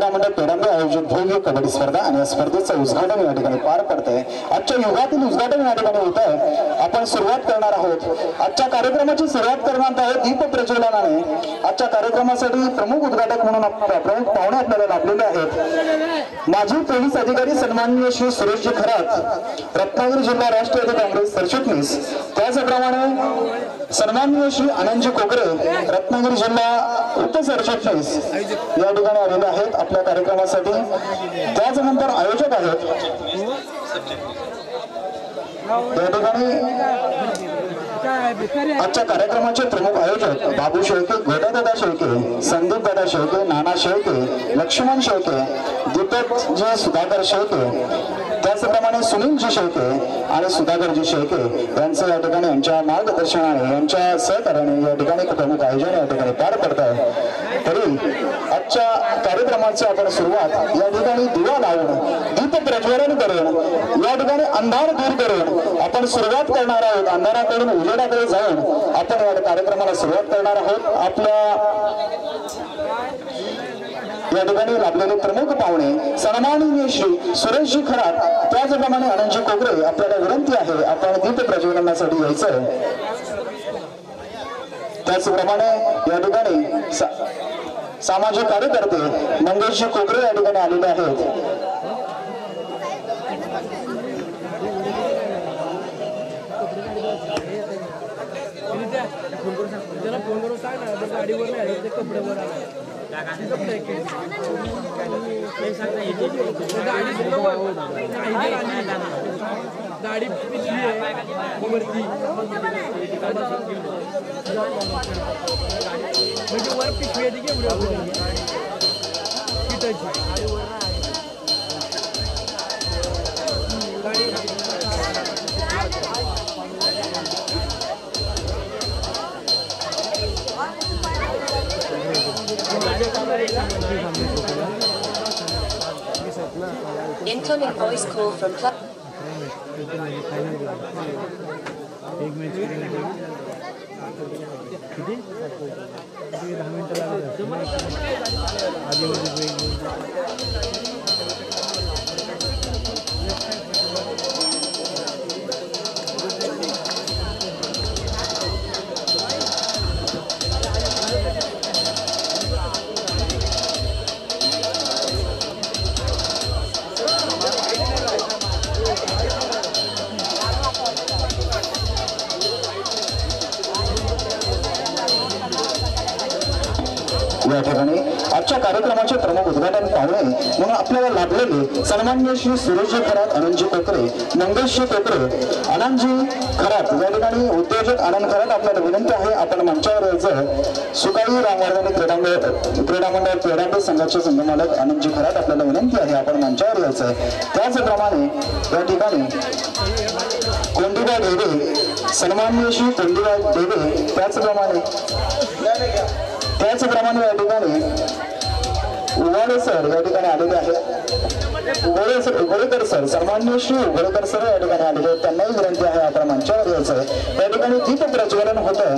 क्रीडा मंडळ पेडांबे आयोजित भव्य कबड्डी स्पर्धा आणि या स्पर्धेचं उद्घाटन या ठिकाणी पार पडतंय। आजच्या युगातील उद्घाटन या ठिकाणी होत आहे। आपण सुरुवात करणार आहोत। आजच्या कार्यक्रमाची सुरुवात करणार आहोत दीप प्रज्वलनाने। आजच्या कार्यक्रमासाठी प्रमुख उद्घाटक म्हणून प्रमुख पाहुणे आपल्याला लाभलेले आहेत। माजी पोलीस अधिकारी सन्माननीय श्री सुरेशजी खरात, रत्नागिरी जिल्हा राष्ट्रवादी काँग्रेस सरचिटणीस। त्याचप्रमाणे सन्माननीय श्री आनंदजी कोकरे, रत्नागिरी जिल्हा उपसरचिटणीस या ठिकाणी आलेले आहेत आपल्या कार्यक्रमासाठी। त्याचनंतर आयोजक आहेत या ठिकाणी आजच्या कार्यक्रमाचे प्रमुख आयोजक बाबू शेळके, गोदादादा शेळके, संदीप दादा शेळके, नाना शेळके, लक्ष्मण शेळके, दीपकजी सुधाकर शेळके, त्याचप्रमाणे सुनीलजी शेळके आणि सुधाकरजी शेळके यांचं या ठिकाणी यांच्या मार्गदर्शनाने यांच्या सहकार्याने या ठिकाणी प्रमुख आयोजन या ठिकाणी पार पडत आहे। तरी आजच्या कार्यक्रमाची आपण सुरुवात या ठिकाणी दिवा लावून दीप प्रज्वलन करून या ठिकाणी अंधार दूर करून आपण सुरुवात करणार आहोत। अंधाराकडून उजेडाकडे जाऊन आपण या कार्यक्रमाला सुरुवात करणार आहोत। आपल्या या ठिकाणी लाभलेले प्रमुख पाहुणे सन्माननीय श्री सुरेशजी खरात, त्याचप्रमाणे आनंदजी कोकरे, आपल्याला विनंती आहे आपण दीप प्रज्वलनासाठी यायचं। त्याचप्रमाणे या ठिकाणी सामाजिक कार्यकर्ते मंगेशजी कोकरे या ठिकाणी आलेले आहेत। गाड़ी पिछली है वरती म्हणजे वर पिशवी आहे की Incoming voice call from club. एक मैच किती 10 मिनिटं या ठिकाणी आजच्या कार्यक्रमाचे प्रमुख उद्घाटन पाहुणे म्हणून आपल्याला लाभलेले सन्माननीय श्री सुरेशजी खरात, आनंदजी कोकरे, मंगेशजी कोकरे, आनंदजी खरात या ठिकाणी उद्योजक आनंद खरात, आपल्याला विनंती आहे आपण मंचावर यायचं। सुकाई रामवर्धनी क्रीडा मंडळ पेडांबे संघाचे संघमालक आनंदजी खरात, आपल्याला विनंती आहे आपण मंचावर यायचं। त्याचप्रमाणे या ठिकाणी कोंडीबा देवे, सन्माननीय श्री कोंडीबा देवे, त्याचप्रमाणे या ठिकाणी उघाडे सर या ठिकाणी आलेले आहेत। उघडेकर सर, सन्माननीय श्री उघडेकर सर या ठिकाणी आलेले आहेत, त्यांनाही विनंती आहे आपण मंचावर यायचं। या ठिकाणी दीप प्रज्वलन होतं।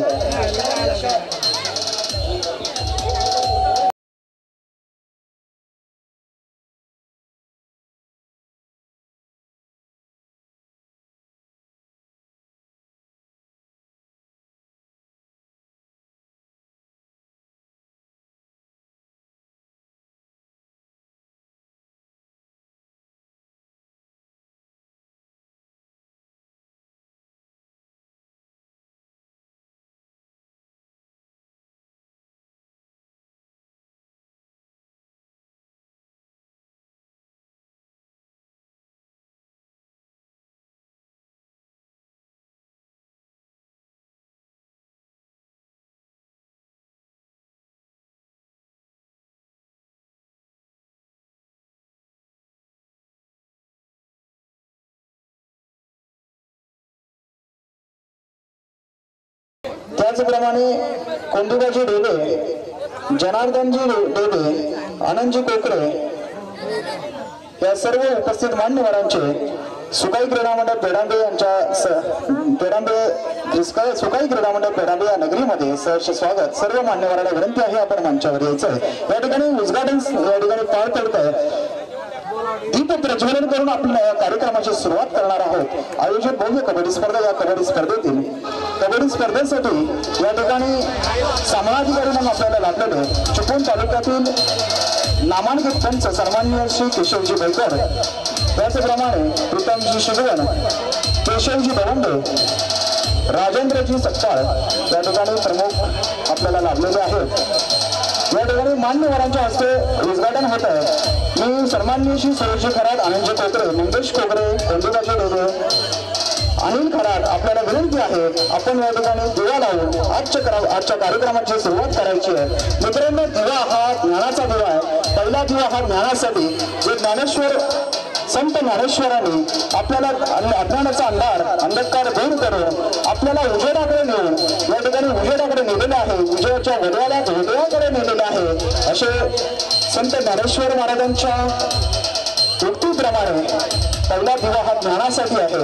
त्याचप्रमाणे कोंडीबाजी डेबे, जनार्दनजी डेबे, आनंदजी कोकरे या सर्व उपस्थित मान्यवरांचे सुकाई क्रीडा मंडळ पेडांबे यांच्या सुकाई क्रीडा मंडळ पेडांबे या नगरीमध्ये सहर्ष स्वागत. सर्व मान्यवरांना विनंती आहे आपण मंचावर यायचं. या ठिकाणी उद्घाटन या ठिकाणी पार पडतंय. दीप प्रज्वलन करून आपण या कार्यक्रमाची सुरुवात करणार आहोत. आयोजित भव्य कबड्डी स्पर्धा या कबड्डी स्पर्धेसाठी या ठिकाणी सामनाधिकारी म्हणून आपल्याला लाभलेले चिपळूण तालुक्यातील नामांकित पंच सन्माननीय श्री केशवजी बैकर, त्याचप्रमाणे प्रीतमजी शिगवण, केशवजी दवंडे, राजेंद्रजी सत्ताळ या ठिकाणी प्रमुख आपल्याला लाभलेले आहेत. या ठिकाणी मान्यवरांच्या हस्ते उद्घाटन होत आहे. मी सन्माननीय श्री सुरेशजी खरात, आनंदजी कोकरे, मंगेश कोकरे, कोंडीबाजी डोरे, अनिल खरात आपल्याला विनंती आहे आपण या ठिकाणी दिवा लावून आजच्या कार्यक्रमाची सुरुवात करायची आहे. मित्रांनो, दिवा हा ज्ञानाचा दिवा आहे. पहिला दिवा हा ज्ञानासाठी, जे ज्ञानेश्वर संत ज्ञानेश्वरांनी आपल्याला अज्ञानाचा अंधकार दूर करून आपल्याला उजेडाकडे नेऊन या ठिकाणी उजेडाकडे नेलेले आहे, उजेडाच्या हृदयाकडे नेलेले आहे. असे संत ज्ञानेश्वर महाराजांच्या उक्तीप्रमाणे पहिला दिवा हा ज्ञानासाठी आहे.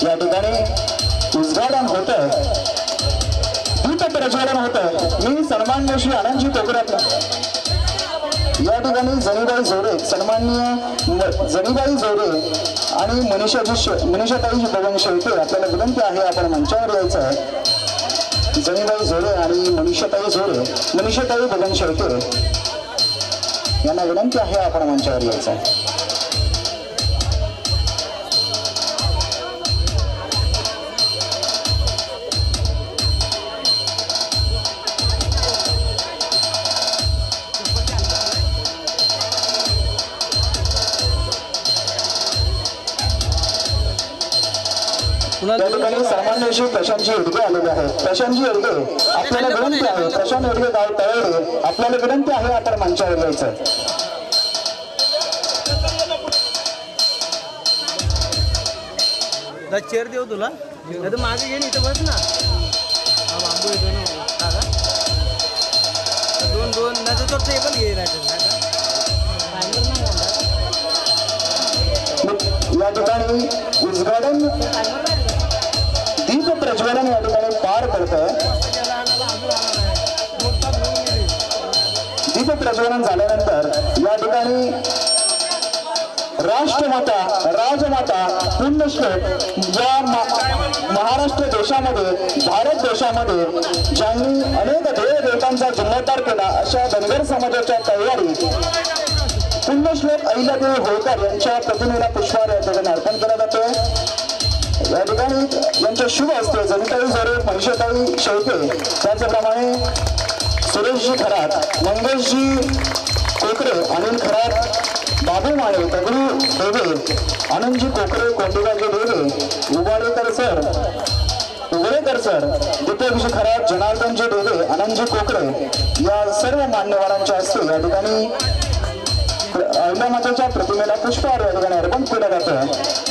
या ठिकाणी उद्घाटन होत आहे, दीप प्रज्वलन होत आहे. मी सन्माननीय श्री आनंदजी कोकरात या ठिकाणी जनीबाई जोरे, सन्माननीय जनीबाई जोरे आणि मनीषाताई बबन शेळके आपल्याला विनंती आहे आपण मंचावर यायचं आहे. जनीबाई जोरे आणि मनीषाताई बबन शेळके यांना विनंती आहे आपण मंचावर यायचं आहे. त्या ठिकाणी सामान्य श्री प्रशांतजी हेडगे आलेले आहेत. प्रशांतजी हेडगे आपल्याला विनंती आहे, प्रशांत हेडगे गाव तळवडे आपल्याला विनंती आहे आपण मंचावर यायचं. चेअर देऊ तुला, नाही तर माझे घेऊन इथं बस ना. बांबू दोन नाही तर टेबल घे. या ठिकाणी उद्घाटन दीप प्रज्वलन या ठिकाणी पार पडत आहे. दीप प्रज्वलन झाल्यानंतर या ठिकाणी राष्ट्रमाता, राजमाता, पुण्यश्लोक या महाराष्ट्र देशामध्ये, भारत देशामध्ये ज्यांनी अनेक देवतांचा जन्मोद्धार केला अशा धनगर समाजाच्या तयारी पुण्यश्लोक अहिल्यादेवी होळकर यांच्या प्रतिमेला पुष्पहार या ठिकाणी अर्पण केला जातोय. या ठिकाणी यांच्या शुभ हस्ते जनिताई जोरे, मनीषाताई शेळके, त्याचप्रमाणे सुरेशजी खरात, मंगेशजी कोकरे, अनिल खरात, बाबू माळे, दगडू देवे, आनंदजी कोकरे, कोंडीबाजी देवे, उगळेकर सर, दीपकजी खरात, जनार्दनजी देवे, आनंदजी कोकरे या सर्व मान्यवरांच्या हस्ते या ठिकाणी अहिल्यामातेच्या प्रतिमेला पुष्पहार या ठिकाणी अर्पण केला जातोय.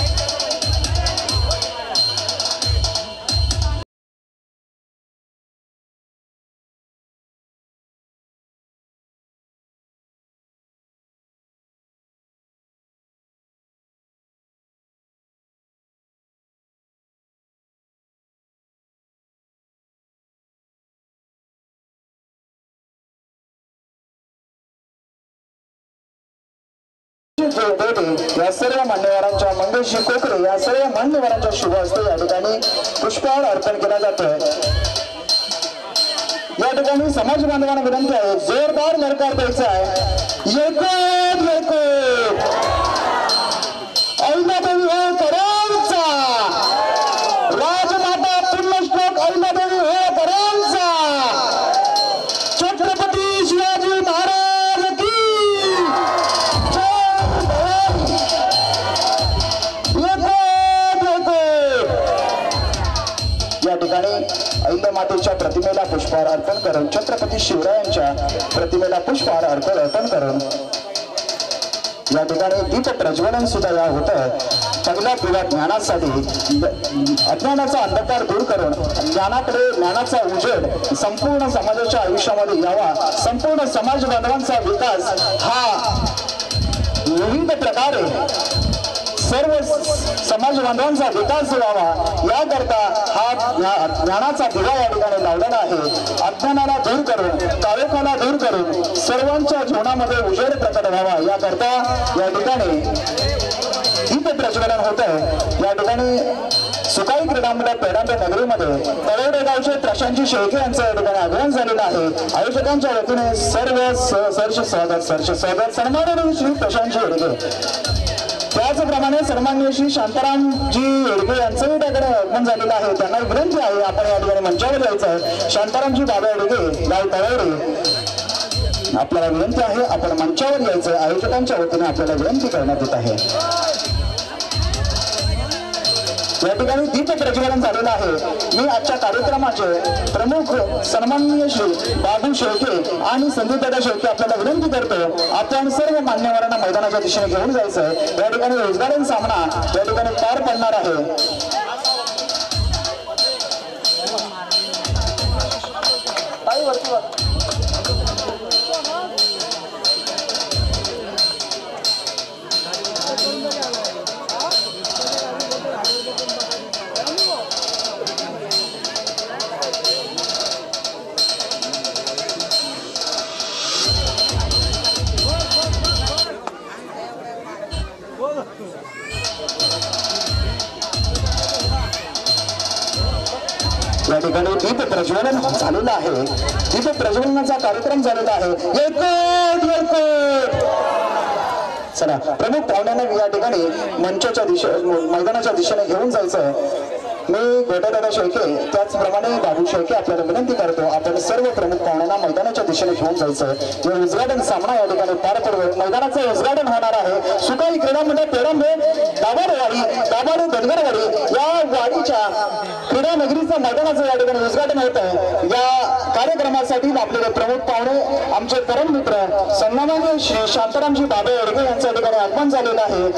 या सर्व मान्यवरांच्या, मंगेशजी कोकरे या सर्व मान्यवरांच्या शुभ हस्ते या ठिकाणी पुष्पहार अर्पण केला जातोय. या ठिकाणी समाज बांधवांना विनंती आहे, जोरदार ललकार द्यायचा आहे. अहिल्यादेवी होळकरांचा, राजमाता पुण्यश्लोक अहिल्यादेवी होळकरांचा, छत्रपती शिवाजी महाराज की या ठिकाणी अहिल्या मातेच्या प्रतिमेला पुष्पहार अर्पण करून, छत्रपती शिवरायांच्या प्रतिमेला पुष्पहार अर्पण करून या ठिकाणी दीप प्रज्वलन सुद्धा या होत आहे. पहिला दिवा ज्ञानासाठी अज्ञानाचा अंधकार दूर करून ज्ञानाचा उजेड संपूर्ण समाजाच्या आयुष्यामध्ये यावा, संपूर्ण समाज बांधवांचा विकास हा विविध प्रकारे सर्व समाज बांधवांचा विकास व्हावा याकरता हा ज्ञानाचा दिवा या ठिकाणी लावलेला आहे। अज्ञानाला दूर करून काळोखाला दूर करून सर्वांच्या जीवनामध्ये उजेड प्रकट व्हावा याकरता या ठिकाणी दीप प्रज्वलन होत आहे। या ठिकाणी सुकाई क्रीडा मंडळ पेडांबे नगरीमध्ये तळवडे गावचे प्रशांत शेळके यांचं या ठिकाणी आगमन झालेलं आहे। आयोजकांच्या वतीने सर्व सहर्ष स्वागत सन्माननीय श्री प्रशांत शेळके, त्याचप्रमाणे सन्माननीय श्री शांतारामजी येडगे यांचंही त्याकडे आगमन झालेलं आहे। त्यांना विनंती आहे आपण या ठिकाणी मंचावर जायचं आहे। शांतारामजी बाबा येडगे गाव तळवडे आपल्याला विनंती आहे आपण मंचावर यायचं। आयोजकांच्या वतीने आपल्याला विनंती करण्यात येत आहे। या ठिकाणी दीप प्रज्वलन झालेलं आहे। मी आजच्या कार्यक्रमाचे प्रमुख सन्माननीय श्री बाबू शेळके आणि संदीपदादा शेळके आपल्याला विनंती करतो आपण सर्व मान्यवरांना मैदानाच्या दिशेने घेऊन जायचं। या ठिकाणी रोजगार सामना या ठिकाणी पार पडणार आहे। या ठिकाणी दीप प्रज्वलन झालेलं आहे। दीप प्रज्वलनाचा कार्यक्रम झालेला आहे। चला प्रमुख पाहुण्यांना या ठिकाणी मंचाच्या मैदानाच्या दिशेने घेऊन जायचं। मी गोटादादा शेळके त्याचप्रमाणे बाबू शेळके आपल्याला विनंती करतो आपण सर्व प्रमुख पाहुण्यांना मैदानाच्या दिशेने घेऊन जायचं। उद्घाटन सामना या ठिकाणी पार पडतो। मैदानाचं उद्घाटन होणार आहे। सुकाई क्रीडा मंडळ पेडांबे दाभाडे धनगरवाडी या वाडीच्या क्रीडा नगरीचं मैदानाचं या ठिकाणी उद्घाटन होत आहे। या कार्यक्रमासाठी आपले प्रमुख पाहुणे आमचे परम मित्र सन्माननीय श्री शांतारामजी बाबा येडगे यांच्या ठिकाणी आगमन झालेलं आहे।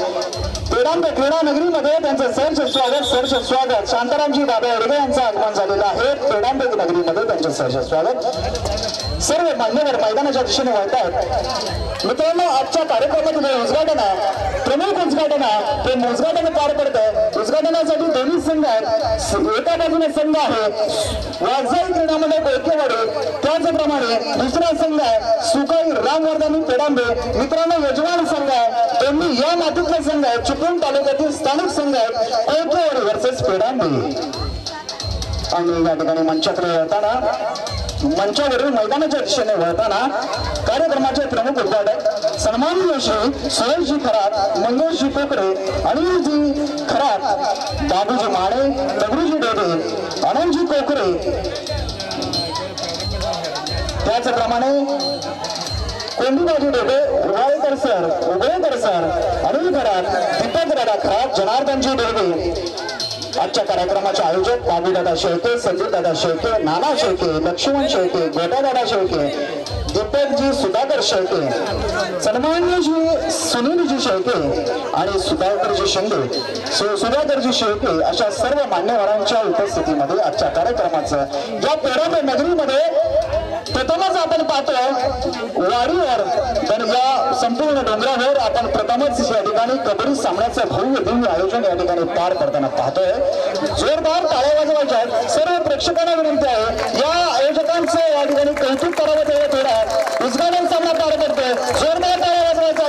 पेडांबे क्रीडा नगरीमध्ये त्यांचं सहर्ष स्वागत शांतारामजी बाबा येडगे यांचं आगमन झालेलं आहे। पेडांबे नगरीमध्ये त्यांचं सहर्ष स्वागत। सर्व मान्यवर मैदानाच्या दिशेने वळत आहेत। मित्रांनो आजच्या कार्यक्रमामध्ये उद्घाटन आहे, प्रमुख उद्घाटन आहे। ते उद्घाटन पार पडतंय। उद्घाटनासाठी दोन्ही संघ आहेत। एका बाजूने संघ आहे वाघजाई क्रीडा मंडळ कोळकेवाडी, त्याचप्रमाणे दुसरा संघ आहे सुकाई रामवर्धनी पेडांबे। मित्रांनो यजमान संघ आहे दोन्ही या मातीतले संघ आहेत। चिपळूण तालुक्यातील स्थानिक संघ आहेत कोळकेवाडी वर्सेस पेडांबे। आणि या ठिकाणी मंचाकडे येताना मंचावरील मैदानाच्या दिशेने वळताना कार्यक्रमाचे प्रमुख उद्घाटक सन्माननीय श्री सुरेशजी खरात, मंगेशजी कोकरे, अनिलजी खरात, बाबूजी माडे, दगडूजी डेडे, आनंदजी कोकरे, त्याचप्रमाणे कोंडीबाजी डेडे, उगळेकर सर, अनिल खरात, दीपक दादा खरात, जनार्दनजी डेडे। आजच्या कार्यक्रमाचे आयोजक बाबूदादा शेळके, संदीपदादा शेळके, नाना शेळके, लक्ष्मण शेळके, गोटादादा शेळके, दीपकजी सुधाकर शेळके, सन्माननीय श्री सुनीलजी शेळके आणि सुधाकरजी शेळके अशा सर्व मान्यवरांच्या उपस्थितीमध्ये आजच्या कार्यक्रमाचं या पेडांबे नगरीमध्ये प्रथमच आपण पाहतो वाडीवर तर या संपूर्ण डोंगरावर आपण प्रथमच या ठिकाणी कबड्डी सामन्याचं भव्य दिव्य आयोजन या ठिकाणी पार पडताना पाहतोय। जोरदार टाळ्या वाजवायच्या। सर्व प्रेक्षकांना विनंती आहे या आयोजकांचं या ठिकाणी कौतुक करावं तेवढं थोडं। उद्घाटन सामना पार पडतोय। जोरदार टाळ्या वाजवायच्या।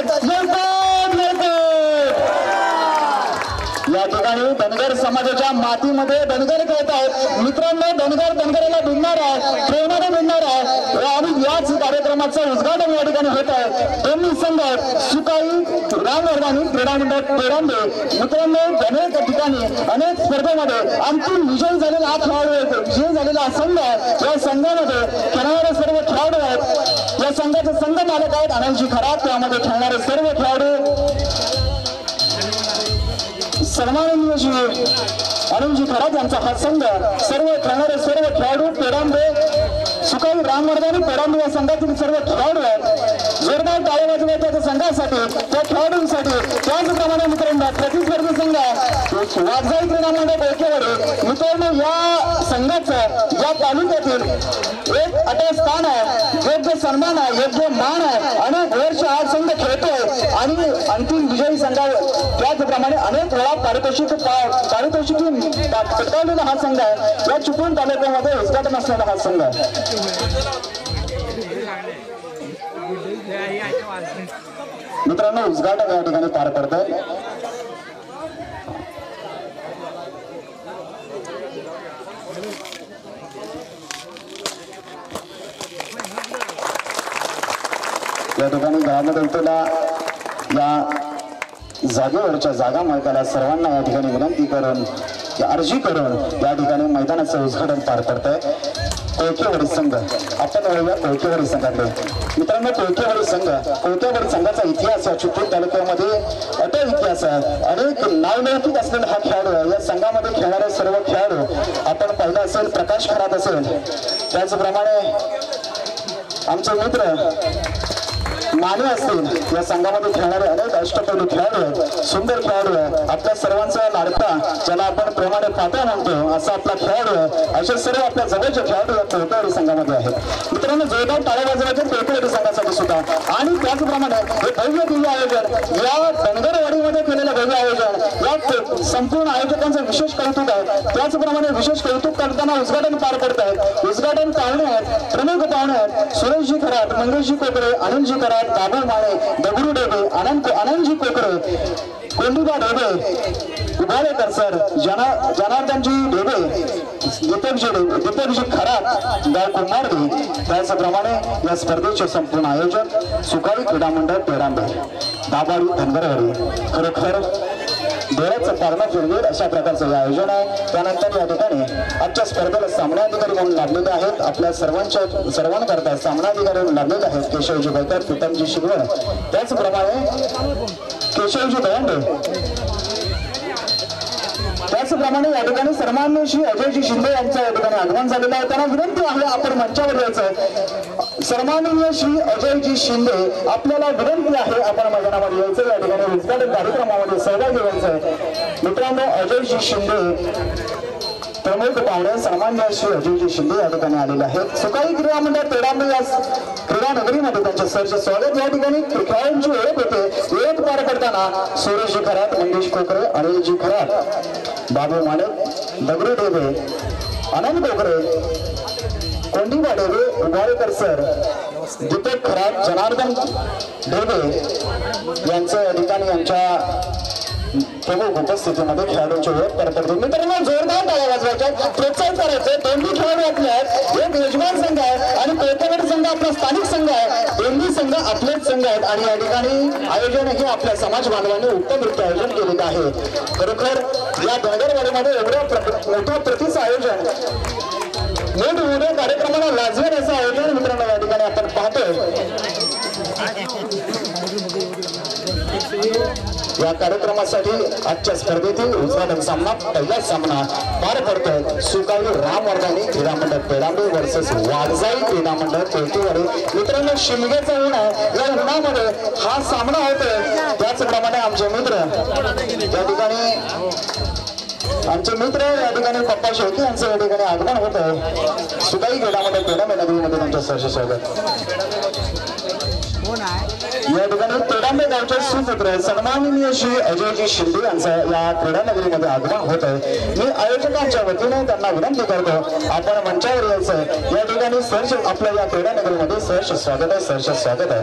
या ठिकाणी धनगर समाजाच्या मातीमध्ये धनगर खेळत आहेत। मित्रांनो धनगराला भिडणार आहे, प्रेमाने भिडणार आहे आणि याच कार्यक्रमाचं उद्घाटन या ठिकाणी होत आहे। दोन्ही संघ सुकाई रामवर्धनी क्रीडा मंडळ पेडांबे। मित्रांनो अनेक ठिकाणी अनेक स्पर्धेमध्ये अंतिम विजयी झालेला हा खेळाडू विजयी झालेला संघ आहे। या संघामध्ये खेळणारे सर्व खेळाडू आहेत। या संघाचे संघ मालक आहेत अनिलजी खरात, त्यामध्ये खेळणारे सर्व खेळाडू सन्माननीय श्री अनिलजी खरात यांचा हा संघ, सर्व खेळणारे सर्व खेळाडू पेडांबे सुकाई रामवर्धे आणि पेडांबे या संघातील सर्व खेळाडू आहेत. जोरदार टाळ्या वाजवायच्या त्या संघासाठी, त्या खेळाडूंसाठी. त्याचप्रमाणे मित्रांनो प्रतिस्पर्धी संघ वाघजाई क्रीडा मंडळ बोळकेवाडी मित्रांनो या संघाचं या तालुक्यातील एक अटळ स्थान आहे, योग्य सन्मान आहे, योग्य मान आहे. अनेक वर्ष हा संघ खेळतोय आणि अंतिम विजयी संघावर त्याचप्रमाणे अनेक वेळा पारितोषिक पटकावलेला हा संघ आहे. या चिपळूण तालुक्यामध्ये उद्घाटन असलेला हा संघ आहे. मित्रांनो उद्घाटन या ठिकाणी पार पडतंय. या ठिकाणी गावामध्ये उतरला या जागेवरच्या जागा मालकाला सर्वांना या ठिकाणी विनंती करून अर्जी करून या ठिकाणी मैदानाचं उद्घाटन पार पडतंय. कोळकेवाडी संघ आपण वळूया कोळकेवाडी संघाकडे. मित्रांनो कोळकेवाडी संघाचा इतिहास या चिपळूण तालुक्यामध्ये अटळ इतिहास आहे. अनेक नावलौकिक असलेला हा खेळाडू आहे. या संघामध्ये खेळणारे सर्व खेळाडू आपण पाहिलं असेल, प्रकाश खरात असेल, त्याचप्रमाणे आमचे मित्र माने असतील. या संघामध्ये खेळणारे अनेक अष्टपैलू खेळाडू आहेत, सुंदर खेळाडू आहे. आपल्या सर्वांचा लाडका ज्याला आपण प्रेमाने फाटा म्हणतो असा आपला खेळाडू आहे. असे सर्व आपल्या जवळचे खेळाडू या कोळकेवाडी संघामध्ये आहेत. मित्रांनो जोरदार टाळ्या वाजवायचे कोळकेवाडी संघासाठी सुद्धा. आणि त्याचप्रमाणे हे भव्य दिव्य आयोजन या धनगरवाडीमध्ये केलेलं भव्य आयोजन या संपूर्ण आयोजकांचं विशेष कौतुक आहे. त्याचप्रमाणे विशेश कौतुक करताना उद्घाटन पार पडत आहेत. उद्घाटन पाहुणे आहेत, प्रमुख पाहुणे आहेत सुरेशजी खरात, मंगेशजी कोकरे, अनिलजी खरात, बाबू माळे, दगडू डेबे, आनंदजी कोकरे, कोंडीबा डेबे, उभाळेकर सर, जनार्दनजी डेबे, दीपकजी खरात, गाव कुंभारडी. त्याचप्रमाणे या स्पर्धेचे संपूर्ण आयोजन सुकाळी क्रीडा मंडळ पेडांबे दाभाडी धनगरवाडी. खरोखर डोळ्याचं पारणं फिरवेल अशा प्रकारचं हे आयोजन आहे. त्यानंतर या ठिकाणी आजच्या स्पर्धेला सामनाधिकारी म्हणून लाभलेले आहेत. आपल्या सर्वांकरता सामनाधिकारी म्हणून लाभलेले आहेत केशवजी बैकर, प्रीतमजी शिगवण, त्याचप्रमाणे केशवजी दवंडे. त्याचप्रमाणे या ठिकाणी सन्माननीय श्री अजयजी शिंदे यांचं या ठिकाणी आगमन झालेलं आहे. त्यांना विनंती आहे आपण मंचावर यायचं. सन्माननीय श्री अजयजी शिंदे आपल्याला विनंती आहे आपण मैदानामध्ये यायचं, या ठिकाणी उद्घाटन कार्यक्रमामध्ये सहभागी व्हायचं. मित्रांनो अजयजी शिंदे प्रमुख पाहुणे सन्माननीय श्री अजयजी शिंदे या ठिकाणी आलेले आहेत. सुकाळी क्रीडा मंडळ पेडांबे या क्रीडा नगरीमध्ये त्यांचे सरचे स्वागत. या ठिकाणी खेळाडूंची ओळख होते. ओळख पार करताना सुरेशजी खरात, मंगेश कोकरे, अनिलजी खरात, बाबू माणिक, दगडू डेबे, आनंद कोकरे, कोंडीबा डेबे, उभाळेकर सर, दीपक खरात, जनार्दन डेबे यांचं या ठिकाणी यांच्या प्रमुख उपस्थितीमध्ये खेळाडूंची ओळख करतात. मित्रांनो जोरदार टाळ्या वाजवायच्या, प्रोत्साहित करायचे. दोन्ही खेळाडू आपले आहेत. एक यजमान संघ आहे आणि कोळकेवाडी संघ आपला स्थानिक संघ आहे. दोन्ही संघ आपलेच संघ आहेत आणि या ठिकाणी आयोजन हे आपल्या समाज बांधवांनी उत्तमरित्या आयोजन केलेलं आहे. खरोखर या धनगरवाडीमध्ये एवढ्या मोठ्या प्रतीचं आयोजन, मोठमोठ्या कार्यक्रमाला लाजवेल असं आयोजन मित्रांनो या ठिकाणी आपण पाहतोय. या कार्यक्रमासाठी आजच्या स्पर्धेतील उद्घाटन सामना, पहिला सामना पार पडतोय. सुकाळी रामवर्धे क्रीडा मंडळ पेडांबे वर्सेस वाघजाई क्रीडा मंडळ कोळकेवाडी. मित्रांनो शिमग्याचं ऊन आहे, या उन्हामध्ये हा सामना होतोय. त्याचप्रमाणे आमचे मित्र या ठिकाणी या ठिकाणी पप्पा शेळके यांचं या ठिकाणी आगमन होत आहे. सुकाळी क्रीडा मंडळ पेडांबे नगरीमध्ये त्यांच्या सहर्ष स्वागत. या ठिकाणी पेडांबे गावचे सुपुत्र सन्माननीय श्री अजयजी शिंदे यांचं या क्रीडा नगरीमध्ये आगमन होत आहे. मी आयोजकांच्या वतीने त्यांना विनंती करतो आपण मंचावर यायचं. या ठिकाणी सहर्ष आपल्या या क्रीडा नगरीमध्ये सहर्ष स्वागत आहे, सहर्ष स्वागत आहे.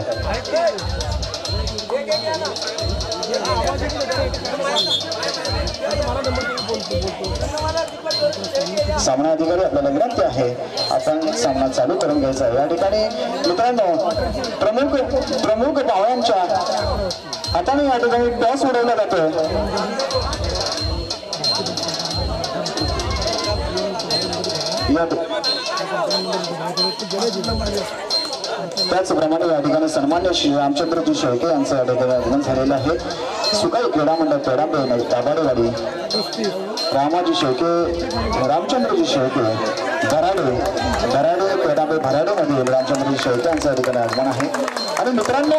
सामना अधिकारी आपल्याला विनंती आहे आपण सामना चालू करून घ्यायचा. या ठिकाणी मित्रांनो प्रमुख पाहुण्यांच्या हाताने या ठिकाणी टॉस उडवला जातोय. त्याचप्रमाणे या ठिकाणी सन्मान्य श्री रामचंद्रजी शेळके यांचं या ठिकाणी आगमन झालेलं आहे. सुकाळी क्रीडा मंडळ पेडांबे दाभाडेवाडी रामाजी शेळके, रामचंद्रजी शेळके भराडे भराडेमध्ये रामचंद्र शेळके यांचं या ठिकाणी आगमन आहे. आणि मित्रांनो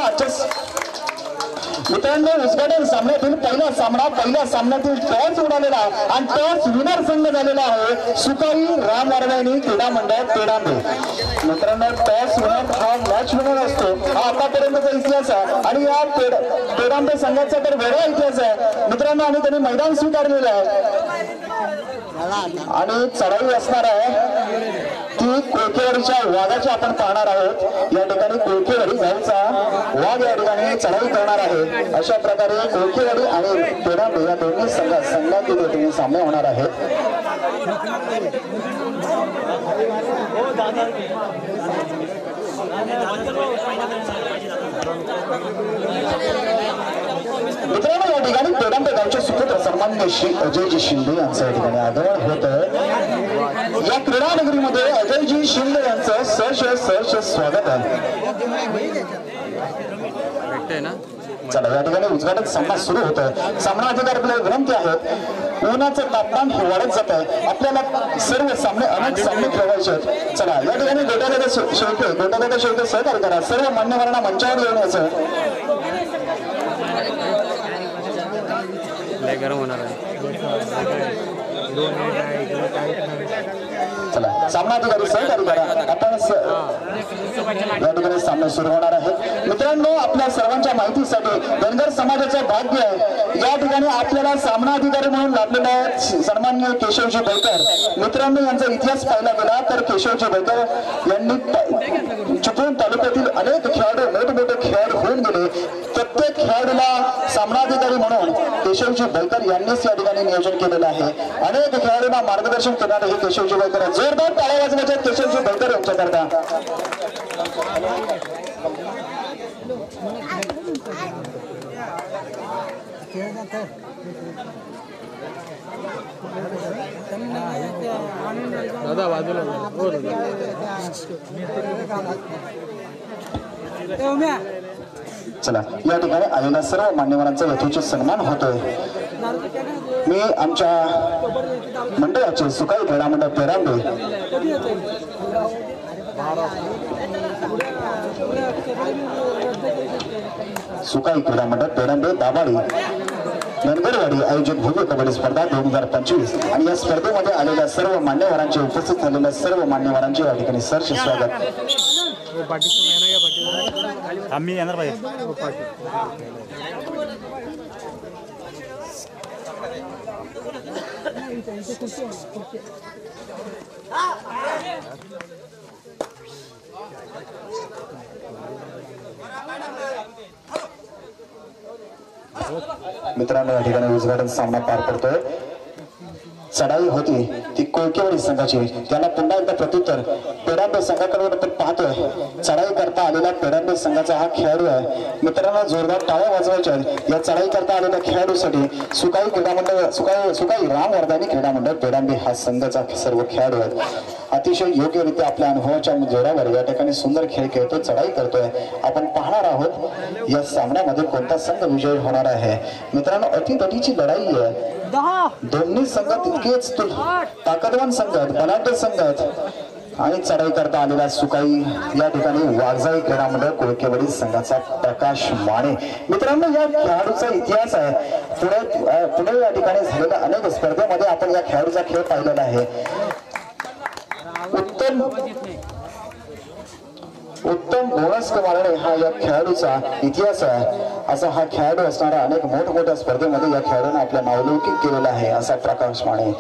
उद्घाटन सामन्यातील पहिल्या सामन्यातील टॉस उडालेला आणि टॉस विनर संघ झालेला आहे सुकाई राम वारवानी क्रीडा मंडळ पेडांबे. मित्रांनो टॉस विनर हा मॅच विनर असतो, हा आतापर्यंतचा इतिहास आहे आणि या पेडांबे संघाचा तर वेगळा इतिहास आहे मित्रांनो. आणि त्यांनी मैदान स्वीकारलेलं आहे आणि चढाई असणार आहे ती कोळकेवाडीच्या वाघाची आपण पाहणार आहोत. या ठिकाणी कोळकेवाडी गावचा वाघ या ठिकाणी चढाई करणार आहे. अशा प्रकारे कोळकेवाडी आणि पेडांबे या दोन्ही संघातील सामने होणार आहेत. मित्रांनो या ठिकाणी पेडांबे गावचे सुपुत्र सन्माननीय श्री अजयजी शिंदे यांचं या ठिकाणी आगमन होत आहे. या क्रीडा नगरीमध्ये अजयजी शिंदे यांचं सहर्ष स्वागत आहे. चला या ठिकाणी उद्घाटन सामना सुरू होत आहे. सामना अधिकार आपल्याला विनंती आहेत. उन्हाचं तापमान हे वाढत जात आहे. आपल्याला सर्व सामने अनेक सामने खेळवायचे आहेत. चला या ठिकाणी गोटादादा शेळके सहकार्य करा. सर्व मान्यवरांना मंचावर येऊन यायचं. गरम होणार आहे. चला सामना अधिकारी सहकार्य करा. आपण या ठिकाणी सामना सुरू होणार आहे. मित्रांनो आपल्या सर्वांच्या माहितीसाठी धनगर समाजाचं भाग्य आहे या ठिकाणी आपल्याला सामना अधिकारी म्हणून लाभलेले आहेत सन्माननीय केशवजी बैकर. मित्रांनो यांचा इतिहास पाहिला गेला तर केशवजी बैकर यांनी चिपळूण तालुक्यातील अनेक खेळाडू मोठमोठे खेळाडू होऊन गेले. प्रत्येक खेळाडूला सामनाधिकारी म्हणून केशवजी बैकर यांनीच या ठिकाणी नियोजन केलेलं आहे. अनेक खेळाडूंना मार्गदर्शन करणारे हे केशवजी बैकर. जोरदार टाळ्या वाजवायच्या केशवजी बैकर यांच्याकरता. दादा बाजूला चला या ठिकाणी आलेल्या सर्व मान्यवरांचा यथोचित सन्मान होतोय. मी आमच्या मंडळाचे सुकाई क्रीडा मंडळ पेडांबे सुकाई क्रीडा मंडळ पेडांबे दाभाडी धनगरवाडी आयोजित भव्य कबड्डी स्पर्धा 2025 आणि या स्पर्धेमध्ये आलेल्या सर्व मान्यवरांचे उपस्थित झालेल्या सर्व मान्यवरांचे या ठिकाणी सहर्ष स्वागत. आम्ही येणार पाहिजे. मित्रांनो या ठिकाणी उद्घाटन सामना पार पडतोय. चढाई होती ती कोळकेवाडी संघाची. त्याला पुन्हा एकदा प्रत्युत्तर पेडांबे संघाकडे आपण पाहतोय. चढाई करता आलेला पेडांबे संघाचा हा खेळाडू आहे. मित्रांनो जोरदार टाळ्या वाजवायच्या या चढाई करता आलेल्या खेळाडूसाठी. सुकाई क्रीडा मंडळ सुकाई राम वर्धानी क्रीडा मंडळ पेडांबे हा संघाचा सर्व खेळाडू आहेत. अतिशय योग्यरित्या आपल्या अनुभवाच्या जोरावर या ठिकाणी सुंदर खेळ खेळतो, चढाई करतोय. आपण पाहणार आहोत या सामन्यामध्ये कोणता संघ विजयी होणार आहे. मित्रांनो अटीतटीची लढाई आहे. दोन्ही संघ तितकेच ताकदवान संघ आहेत, बलाढ्य संघ आहेत. आणि चढाई करता आलेला सुकाई या ठिकाणी वाघजाई क्रीडा मंडळ कोळकेवाडी संघाचा प्रकाश माने. मित्रांनो या खेळाडूचा इतिहास आहे. पुणे या ठिकाणी झालेल्या अनेक स्पर्धेमध्ये आपण या खेळाडूचा खेळ पाहिलेला आहे. उत्तम बोनस कमावणे हा या खेळाडूचा इतिहास आहे. असा हा खेळाडू असणारा अनेक मोठमोठ्या स्पर्धेमध्ये या खेळाडूने आपला नावलौकिक केलेला आहे असा प्रकाश माने.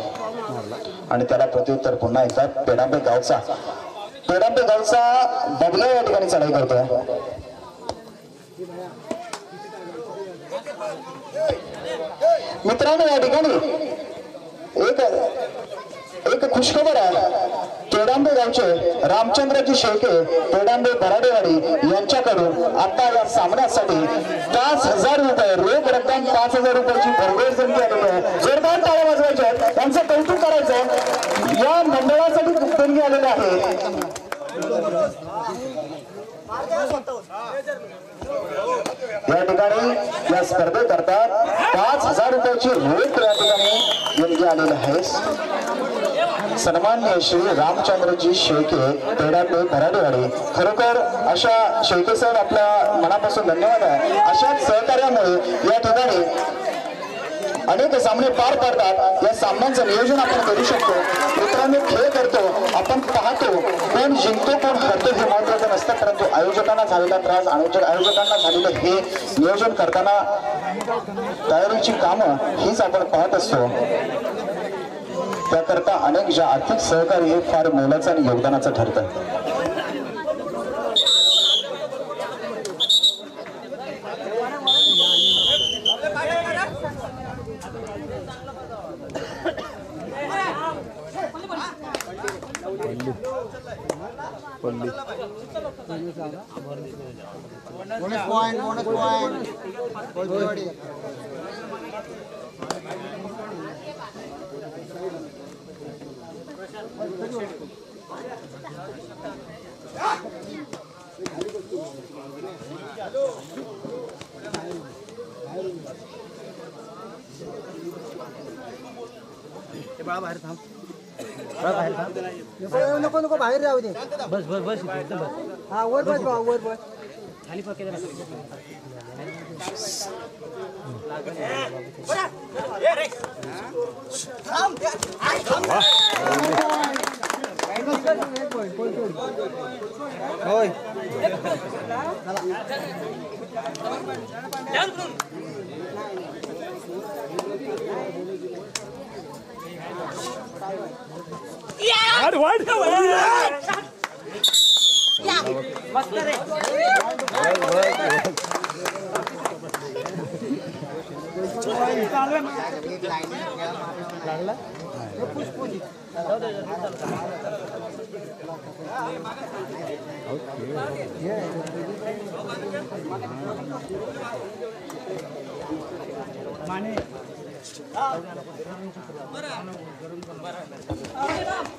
आणि त्याला प्रत्युत्तर पुन्हा एकदा पेडांबे गावचा बबल्या या ठिकाणी चढाई करतोय. मित्रांनो या ठिकाणी एक खुशखबर आहे. पेडांबे गावचे रामचंद्रजी शेळके पेडांबे भराडेवाडी यांच्याकडून आता या सामन्यासाठी 5,000 रुपये रोख रक्कम 5,000 रुपयाची भरघोस संख्या आलेली आहे. जोरदार टाळ्या वाजवायच्या. त्यांचं कौतुक करायचं. या मंडळासाठी देणगी आलेले आहे. या ठिकाणी या स्पर्धेकरता 5,000 रुपयाची रोख या ठिकाणी देणगी आलेली आहे. सन्माननीय श्री रामचंद्रजी शेळके तेडापे बराडेवाडी। खरोखर अशा शेळके साहेब आपल्या मनापासून धन्यवाद आहे। अशाच सहकार्यामुळे या ठिकाणी अनेक सामने पार पडतात। या सामन्यांचं नियोजन आपण करू शकतो। मित्रांनो, खेळ करतो आपण पाहतो, कोण जिंकतो कोण हरतो हे महत्त्वाचं नसतं, परंतु आयोजकांना झालेला त्रास, आयोजकांना झालेलं हे नियोजन करताना तयारीची कामं हीच आपण पाहत असतो। त्याकरता अनेक ज्या आर्थिक सहकार्य हे फार मोलाचं आणि योगदानाचं ठरतं। बाहेर थांब, बाहेर थांब, नको नको बाहेर जाऊ दे। बस बस बस एकदम बस। हा वर बस, वर बस खाली पक्के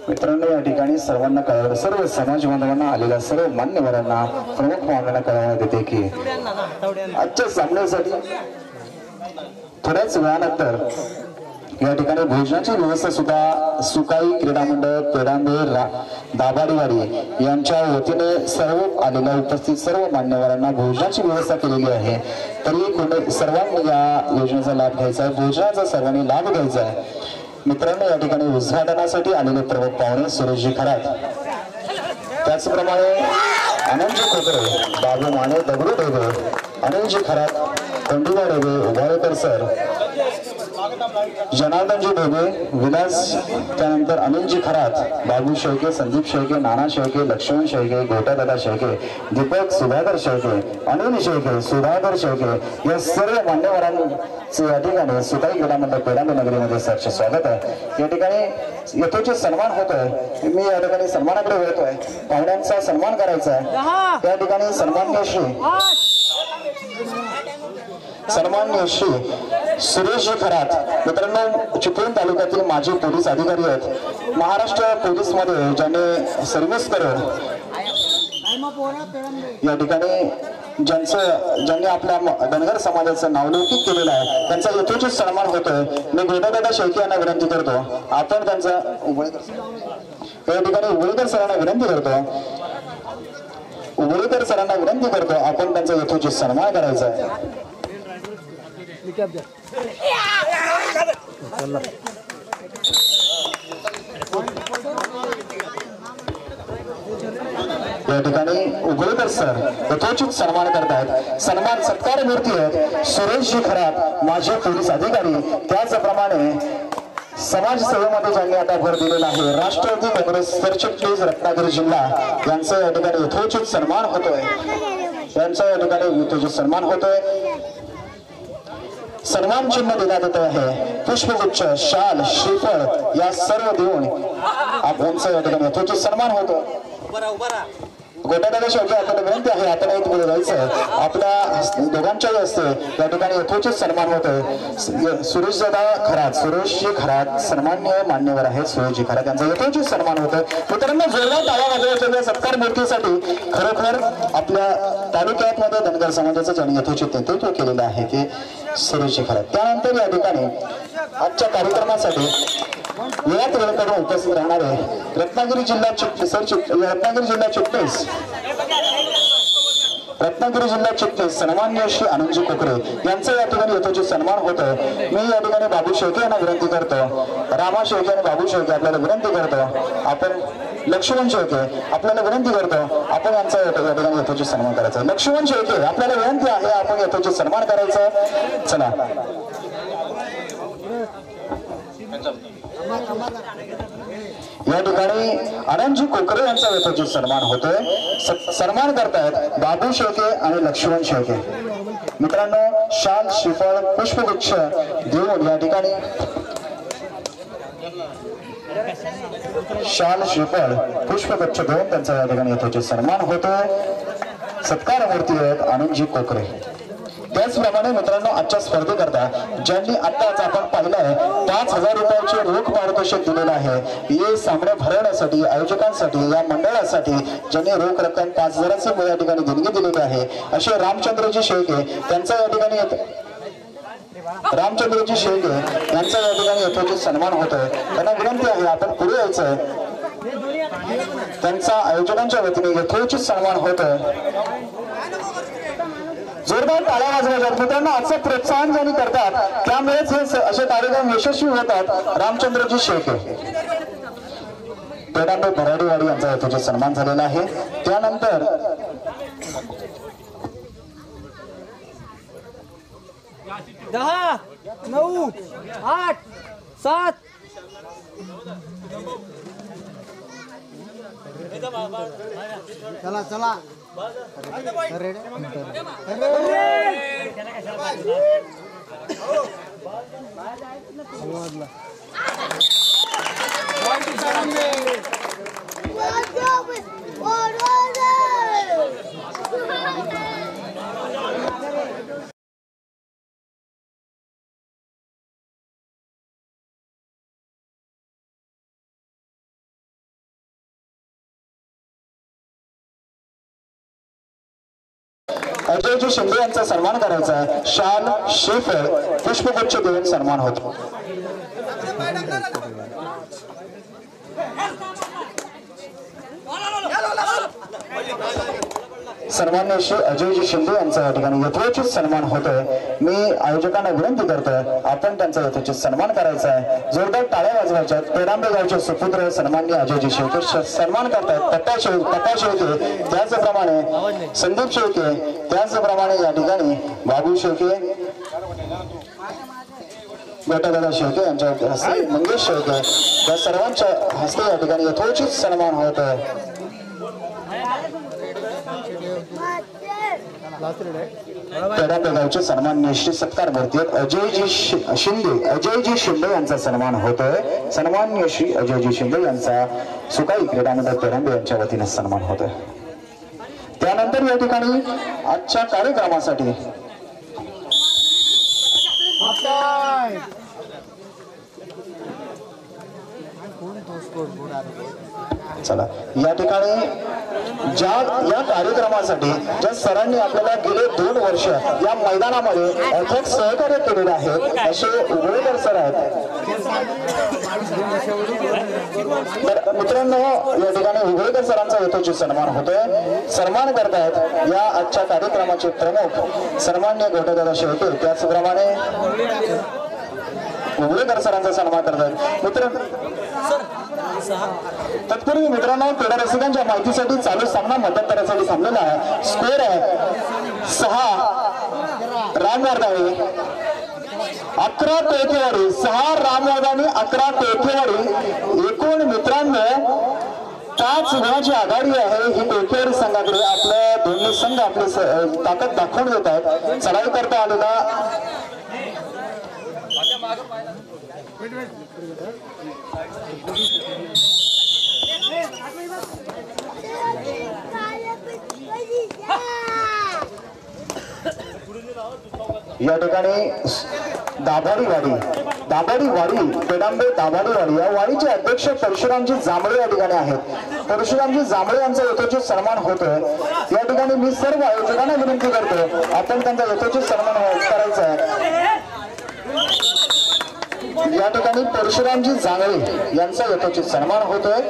मित्रांनो, या ठिकाणी सर्वांना कळवलं, सर्व समाज बांधवांना आलेल्या सर्व मान्यवरांना प्रमुख पाहुण्यांना कळवण्यात येते की आजच्या सामन्यासाठी थोड्याच वेळानंतर या ठिकाणी भोजनाची व्यवस्था सुद्धा सुकाई क्रीडा मंडळ पेडांबे दाभाडेवाडी यांच्या वतीने सर्व आलेल्या उपस्थित सर्व मान्यवरांना भोजनाची व्यवस्था केलेली आहे। तरी कोणी सर्वांनी या योजनेचा लाभ घ्यायचा आहे, भोजनाचा सर्वांनी लाभ घ्यायचा आहे। मित्रांनो, या ठिकाणी उद्घाटनासाठी आलेले प्रमुख पाहुणे सुरेशजी खरात, त्याचप्रमाणे आनंदजी कोकरे, बाबू माने, दगडू ढेबे, अनिलजी खरात, खंडूबा ढेबे, उभाळेकर सर, जनार्दनजी ढोबे, विलास, त्यानंतर अनिलजी खरात, बाबू शेळके, संदीप शेळके, नाना शेळके, लक्ष्मण शेळके, गोटादादा शेळके, दीपक सुधाकर शेळके, अनिल शेळके, सुधाकर शेळके या सर्व मान्यवरांचे या ठिकाणी सुकाई क्रीडा मंडळ पेडांबे नगरीमध्ये सरचे स्वागत आहे। या ठिकाणी यथोचित सन्मान होतोय। मी या ठिकाणी सन्मानाकडे वळतोय, पाहुण्यांचा सन्मान करायचा आहे। या ठिकाणी सन्माननीय श्री सुरेशजी खरात, मित्रांनो चिपळूण तालुक्यातील माजी पोलीस अधिकारी आहेत। महाराष्ट्र पोलीस मध्ये ज्यांनी सर्व्हिस करून या ठिकाणी ज्यांनी आपल्या धनगर समाजाचं नावलौकिक केलेलं आहे, त्यांचा यथोचित सन्मान होतोय। मी गोटादादा शेळके यांना विनंती करतो, आपण त्यांचा या ठिकाणी उबळीकर सरांना विनंती करतो, आपण त्यांचा यथोचित सन्मान करायचा आहे। या ठिकाणी उघडकर सर यथोचित सन्मान करतायत। सन्मान सत्कार मूर्ती आहेत सुरेशजी खरात, माजी पोलीस अधिकारी, त्याचप्रमाणे समाजसेवेमध्ये ज्यांनी आता भर दिलेला आहे राष्ट्रवादी काँग्रेस सरचिटणीस रत्नागिरी जिल्हा, यांचा या ठिकाणी यथोचित सन्मान होतोय। सन्मान चिन्ह देण्यात येत आहे, पुष्पगुच्छ, शाल, श्रीफळ या सर्व देऊन आपणचा या ठिकाणी यथोचित सन्मान होतो। गोटादादा शेळके आपल्याला विनंती आहे, आपण एक पुढे जायचं, आपल्या दोघांच्याही असते या ठिकाणी यथोचित सन्मान होतोय। सुरेशजी खरात सन्मान्य मान्यवर आहेत, सुरेशजी खरात यांचा यथोचित सन्मान होतोय। मित्रांनो, जोरदार टाळ्या वाजवायच्या सत्कार मूर्तीसाठी। खरोखर आपल्या तालुक्यात मध्ये धनगर समाजाचं ज्यांनी यथोचित नेतृत्व केलेलं आहे ते सुरेश खरा. त्यानंतर या ठिकाणी आजच्या कार्यक्रमासाठी वेळात वेळ करून उपस्थित राहणारे रत्नागिरी जिल्हा चिटणीस सन्माननीय श्री आनंदजी कोकरे यांचा या ठिकाणी यथोचित सन्मान होतो. मी या ठिकाणी बाबू शेळके यांना विनंती करतो, रामा शेळके आणि बाबू शेळके आपल्याला विनंती करतो, आपण लक्ष्मण शेळके आपल्याला विनंती करतो, आपण यांचा या ठिकाणी यथोचित सन्मान करायचा. लक्ष्मण शेळके आपल्याला विनंती आहे, आपण यथोचित सन्मान करायचा. चला या ठिकाणी आनंदजी कोकरे यांचा यथोचित सन्मान होतोय. सन्मान करतायत बाबू शेळके आणि लक्ष्मण शेळके. मित्रांनो, शाल श्रीफळ पुष्पगुच्छ देऊन या ठिकाणी शाल श्रीफळ पुष्पगुच्छ देऊन त्यांचा या ठिकाणी यथोचित सन्मान होतोय. सत्कार मूर्ती आहेत आनंदजी कोकरे. त्याचप्रमाणे मित्रांनो, आजच्या स्पर्धेकरता ज्यांनी आताच आपण पाहिलंय 5,000 रुपयाचे रोख पारितोषिक दिलेलं आहे, हे सामने भरवण्यासाठी आयोजकांसाठी या मंडळासाठी ज्यांनी रोख रक्कम 5,000ची या ठिकाणी देणगी दिलेली आहे असे रामचंद्रजी शेळके त्यांचा या ठिकाणी यांचा या ठिकाणी यथोचित सन्मान होतोय. त्यांना विनंती आहे आपण पुढे यायचंय. त्यांचा आयोजकांच्या वतीने यथोचित सन्मान होतोय. जोरदार टाळ्या वाजवायच्यात. मित्रांनो, आजचं प्रोत्साहन ज्यांनी करतात त्यामुळेच हे असे कार्यक्रम यशस्वी होतात. रामचंद्रजी शेळके पेडांबे भराडीवाडी यांचा यथोचित सन्मान झालेला आहे. त्यानंतर 10, 9, 8, 7 चला चला अजयजी शिंदे यांचा सन्मान करायचा आहे. शाल श्रीफळ पुष्पगुच्छ देऊन सन्मान होतो. सन्माननीय श्री अजयजी शिंदे यांचा या ठिकाणी यथोचित सन्मान होतोय. मी आयोजकांना विनंती करतोय आपण त्यांचा यथोचित सन्मान करायचा आहे. जोरदार टाळ्या वाजवायच्या. पेडांबे गावचे सुपुत्र सन्माननीय अजयजी शेळके सन्मान करतायत. पप्पा शेळके त्याचप्रमाणे संदीप शेळके त्याचप्रमाणे या ठिकाणी बाबू शेळके बेटादादा शेळके यांच्या हस्ते मंगेश शेळके या सर्वांच्या हस्ते या ठिकाणी यथोचित सन्मान होत आहे. पेडापेगावचे सन्माननीय श्री सत्कार मूर्ती अजयजी शिंदे यांचा सन्मान होतोय. सन्माननीय श्री अजयजी शिंदे यांचा सुकाई क्रीडा मंडळ पेडांबे यांच्या वतीने सन्मान होतोय. त्यानंतर या ठिकाणी आजच्या कार्यक्रमासाठी चला या ठिकाणी या कार्यक्रमासाठी ज्या सरांनी आपल्याला गेले 2 वर्ष या मैदानामध्ये अथक सहकार्य केलेले आहे असे उघडेकर सर आहेत. तर मित्रांनो या ठिकाणी उघडेकर सरांचा यथोचित सन्मान होतोय. सन्मान करतायत या आजच्या कार्यक्रमाचे प्रमुख सन्माननीय गोटेदादा शेळके त्याचप्रमाणे उघडेकर सरांचा सन्मान करतायत. तत्पूर्वी मित्रांनो क्रीडा रसिकांच्या माहितीसाठी चालू सामना मध्यंतरासाठी थांबलेला आहे. स्कोर आहे 6 रामवर्धानी 11 टेकेवाडी 6 रामवर्धानी 11 टेकेवाडी. एकूण मित्रांनो 5 गुणाची आघाडी आहे ही टेकेवाडी संघाकडे. आपल्या दोन्ही संघ आपली ताकद दाखवून देत आहेत. चढाई करता आलेला या ठिकाणी दाभाडी दाभाडी वाडी पेडांबे दाभाडी वाडी या वाडीचे अध्यक्ष परशुरामजी जांभळे या ठिकाणी आहेत। परशुरामजी जांभळे यांचा यथोचित सन्मान होतोय। या ठिकाणी मी सर्व आयोजकांना विनंती करतो आपण त्यांचा यथोचित सन्मान करायचा आहे। या ठिकाणी परशुरामजी जांभळे यांचा यथोचित सन्मान होतोय।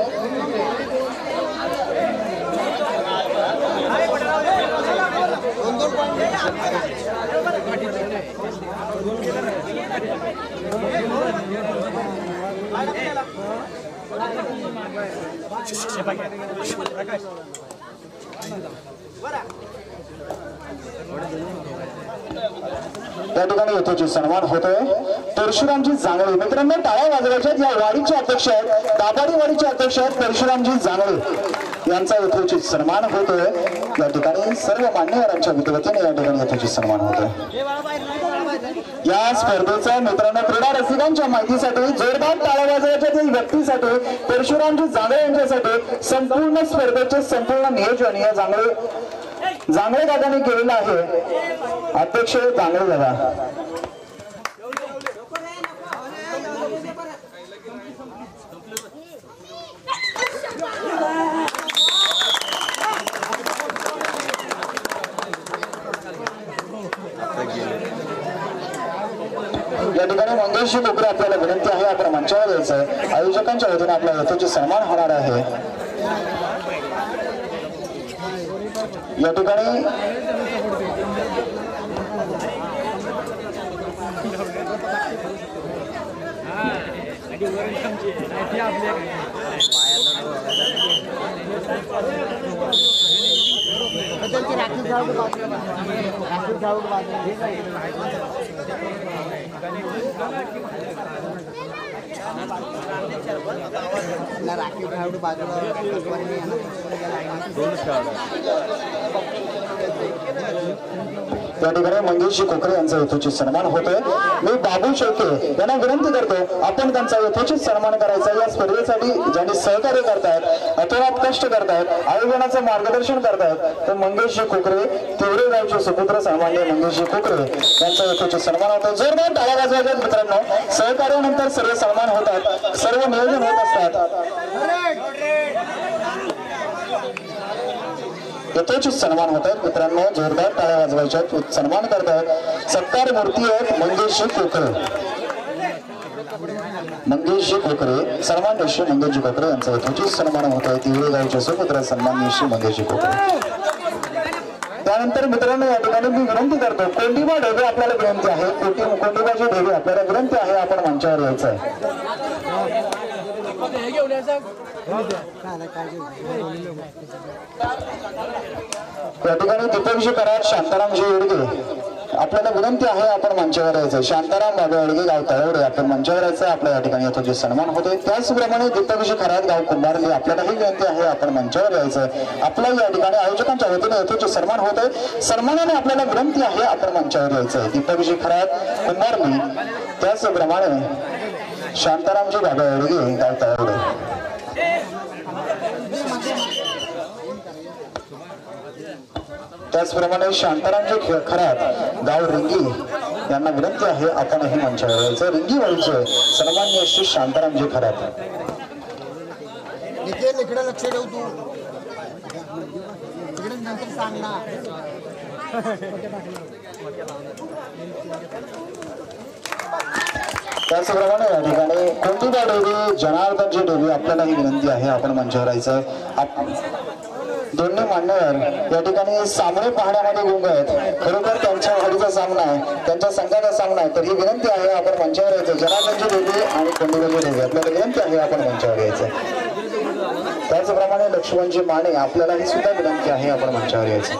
या ठिकाणी यथोचित सन्मान होतोय। परशुरामजी जांगळे मित्रांनो टाळ्या वाजवायच्या। या वाडीचे अध्यक्ष आहेत दाभाडी वाडीचे अध्यक्ष आहेत परशुरामजी जांगळे यांचा यथोचित सन्मान होतोय। या ठिकाणी सर्व मान्यवरांच्या वतीने या ठिकाणी यथोचित सन्मान होतोय। या स्पर्धेचा मित्रांनो क्रीडा रसिकांच्या माहितीसाठी जोरदार टाळ्या वाजवायच्या त्या व्यक्तीसाठी परशुरामजी जांगळे यांच्यासाठी संपूर्ण स्पर्धेचे संपूर्ण नियोजन या जांगळे दादांनी केलेलं आहे। अध्यक्ष जांगळे दादा या ठिकाणी मंगेशजी कोकरे आपल्याला विनंती आहे आपण मंचावर यायचं। आयोजकांच्या वतीने आपल्या यथोचित सन्मान होणार आहे। या ठिकाणी या ठिकाणी मंगेशजी कोकरे यांचा यथोचित सन्मान होतोय। मी बाबू शेळके यांना विनंती करतो आपण त्यांचा यथोचित सन्मान करायचा। या स्पर्धेसाठी ज्यांनी सहकार्य करतायत अतोनात कष्ट करतायत आयोजनाचं मार्गदर्शन करतायत तर मंगेशजी कोकरे तिवरे गावचे सुपुत्र सन्माननीय मंगेशजी कोकरे यांचा यथोचित सन्मान होतो। जोरदार टाळ्या वाजवायच्या मित्रांनो। सहकार्यानंतर सर्व सन्मान होतात सर्व नियोजन होत असतात। यथोचित सन्मान होत आहेत मित्रांनो। जोरदार टाळ्या वाजवायच्या सन्मान करतायत सत्कार मूर्ती आहेत मंगेशजी कोकरे सन्माननीय श्री मंगेशजी कोकरे यांचा यथोचित सन्मान होत आहे। तिवरे गावचे सुपुत्र सन्माननीय श्री मंगेशजी कोकरे। त्यानंतर मित्रांनो या ठिकाणी मी विनंती करतो कोंडिबा ढेबे आपल्याला विनंती आहे। कोंडिबाजी ढेबे आपल्याला विनंती आहे आपण मंचावर यायचं आहे। या ठिकाणी दीपकजी कराड शांतारामजी येडगे आपल्याला विनंती आहे आपण मंचावर यायचं। शांताराम बाबा येडगे गाव तळवडे आपण मंचावर यायचं। आपल्या या ठिकाणी यथोचित सन्मान होते। त्याचप्रमाणे दीपकजी कराड गाव कुंभारली आपल्यालाही विनंती आहे आपण मंचावर यायचं। आपल्या या ठिकाणी आयोजकांच्या वतीने यथोचित सन्मान होत आहे। सन्मानाने आपल्याला विनंती आहे आपण मंचावर यायचं। दीपकजी कराड कुंभारली त्याचप्रमाणे शांतारामजी बाबा येडगे गाव तळवडे। त्याचप्रमाणे शांतारामजी खरात गाव रिंगी यांना विनंती आहे आपण हे मंचावर यायचं। रिंगी वाडीचे सन्माननीय श्री शांतारामजी खरात इकडे लक्ष ठेव तू इकडे नंतर सांग ना। त्याचप्रमाणे या ठिकाणी कोंडिबा ढेबे जनार्दनजी ढेबे आपल्यालाही विनंती आहे आपण मंचावर यायचं। दोन्ही मान्यवर या ठिकाणी सामने पाहण्यामध्ये गुंग आहेत। खरोखर त्यांच्या वाडीचा सामना आहे त्यांच्या संघाचा सामना आहे तर ही विनंती आहे आपण मंचावर यायचं। जनार्दनजी ढेबे आणि कोंडिबाजी ढेबे आपल्याला विनंती आहे आपण मंचावर यायचं। त्याचप्रमाणे लक्ष्मणजी माने आपल्याला ही सुद्धा विनंती आहे आपण मंचावर यायचं।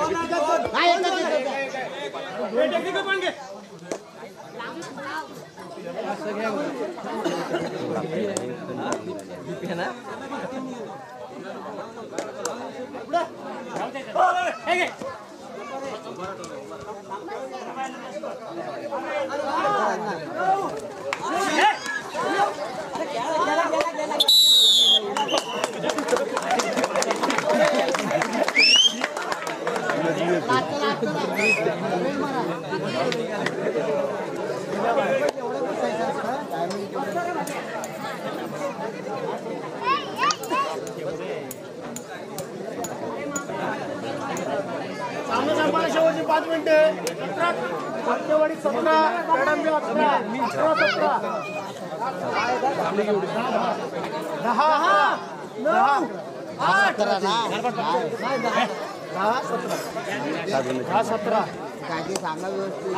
5 मिनिटे. सत्यवाडी 17, पेडंबे 18, 17. 10, 9, 8, 10, 17. काय ते सांगा व्यवस्थित.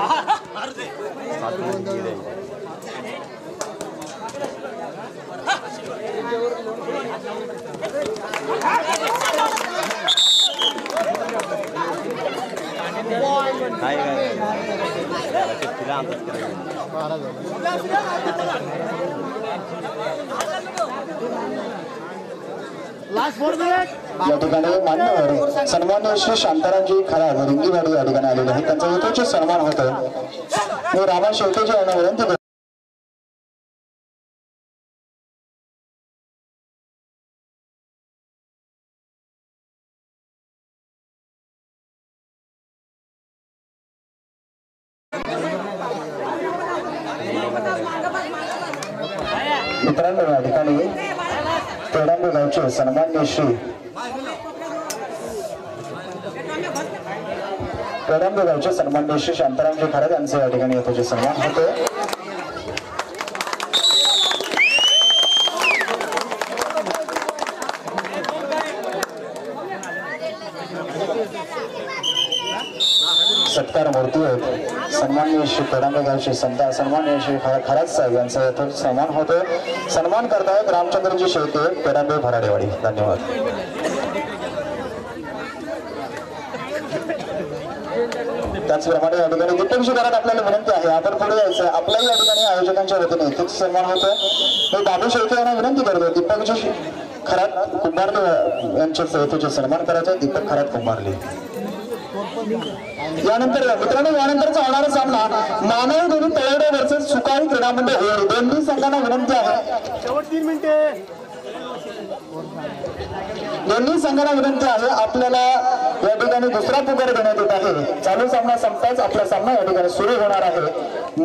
Last 4 minute. या ठिकाणी मान्यवर सन्मान्य श्री शांतारामजी खराब रिंगीवाडी या ठिकाणी आलेले आहेत. त्यांचा यथोचित सन्मान होतो. मी रामा शेळकेजी यांना विनंती करतो. मित्रांनो या ठिकाणी पेडंबे गावचे सन्मान्य श्री पेडंबे गावचे सन्मान्य श्री शांतारामजी खरात यांचे या ठिकाणी यथोचित सन्मान होते. सत्कार मूर्ती आहेत सन्माननीय श्री पेडंबे गावचे संत सन्माननीय श्री खरात साहेब यांचा यथोचित सन्मान होतो. सन्मान करतायत रामचंद्रजी शेळके पेडंबे भराडेवाडी. धन्यवाद. त्याचप्रमाणे या ठिकाणी दीपकजी घरात आपल्याला विनंती आहे आपण पुढे यायचं. आपल्याही या ठिकाणी आयोजकांच्या वतीने यथोचित सन्मान होतोय. मी बाबू शेळके यांना विनंती करतो दीपकजी खरात कुंभारले यांचे यथोचित सन्मान करायचा. दीपक खरात कुंभारले. यानंतर मित्रांनो यानंतरचा होणारा सामना मानव दोन्ही तळवडे वर्सेस सुकारी क्रीडा मंडळ होईल. दोन्ही संघांना विनंती आहे. शेवट 3 मिनिटे. दोन्ही संघांना विनंती आहे आपल्याला या ठिकाणी दुसरा पुकार देण्यात येत आहे. चालू सामना संपताच आपला सामना या ठिकाणी सुरू होणार आहे.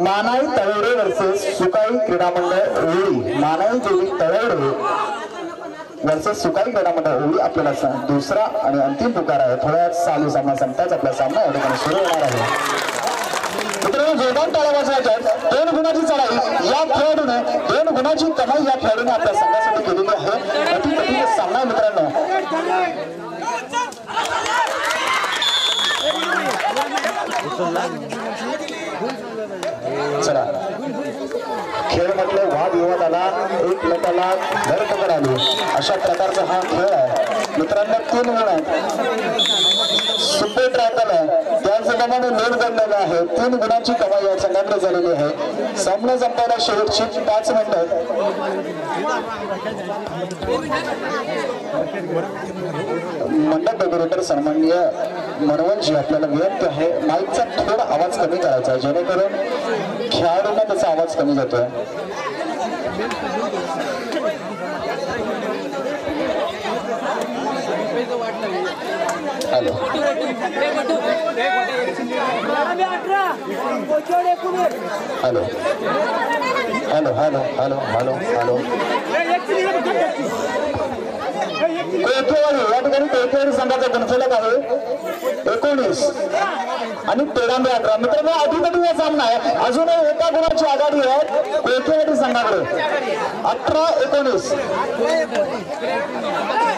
मानाई तळवडे वर्सेस सुकारी क्रीडा मंडळ होळी. मानाई दोन्ही तळवडे वर्सेस सुकारी क्रीडा मंडळ होळी आपल्याला दुसरा आणि अंतिम पुकार आहे. थोड्या चालू सामना संपताच आपला सामना या ठिकाणी सुरू होणार आहे. मित्रांनो जोरदार टाळ्या वाजवायच्या. 2 गुणाची चढाई या खेळाडूने 2 गुणाची कमाई या खेळाडूने आपल्या संघासाठी केलेली आहे. अति कठीण सामना मित्रांनो. चला खेळ म्हटलं वाद विवाद आला एकमेकाला धरपकड आली अशा प्रकारचा हा खेळ आहे मित्रांनो. 3 गुण आहेत. सुपेट राहताना त्याचप्रमाणे नेट गणलेला आहे. 3 गुणांची कमाई या संघाकडे झालेली आहे. सामना संपायला शेवटची 5 मिनिटं. मंडप डेकोरेटर सन्माननीय मनोहरजी आपल्याला विनंती आहे माईकचा थोडा आवाज कमी करायचा आहे जेणेकरून खेळाडूंना त्याचा आवाज कमी जातोय. Hello hello hello hello hello hello hello Kolpewadi या ठिकाणी कोळपेवाडी संघाचा गणफलक आहे 19 आणि पेडंबे 18. मित्रांनो अटीतटीचा सामना आहे. अजूनही एका गुणाची आघाडी आहे कोळपेवाडी संघाकडे. 18-19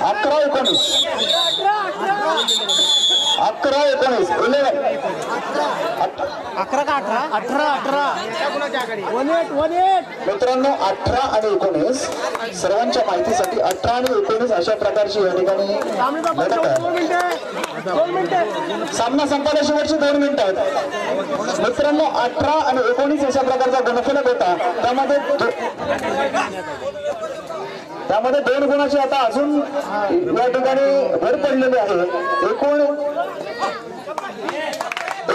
11-19 11-19 11 11 का 18 18 18 मित्रांनो 18 आणि 19 सर्वांच्या माहितीसाठी 18 आणि 19 अशा प्रकारची या ठिकाणी लढत आहे. 2 मिनिटे. सामना संपायला शेवटची 2 मिनिटं आहेत. मित्रांनो 18 आणि 19 अशा प्रकारचा गुणफलक होता. त्यामध्ये 2 गुणाची आता अजून या ठिकाणी भर पडलेली आहे.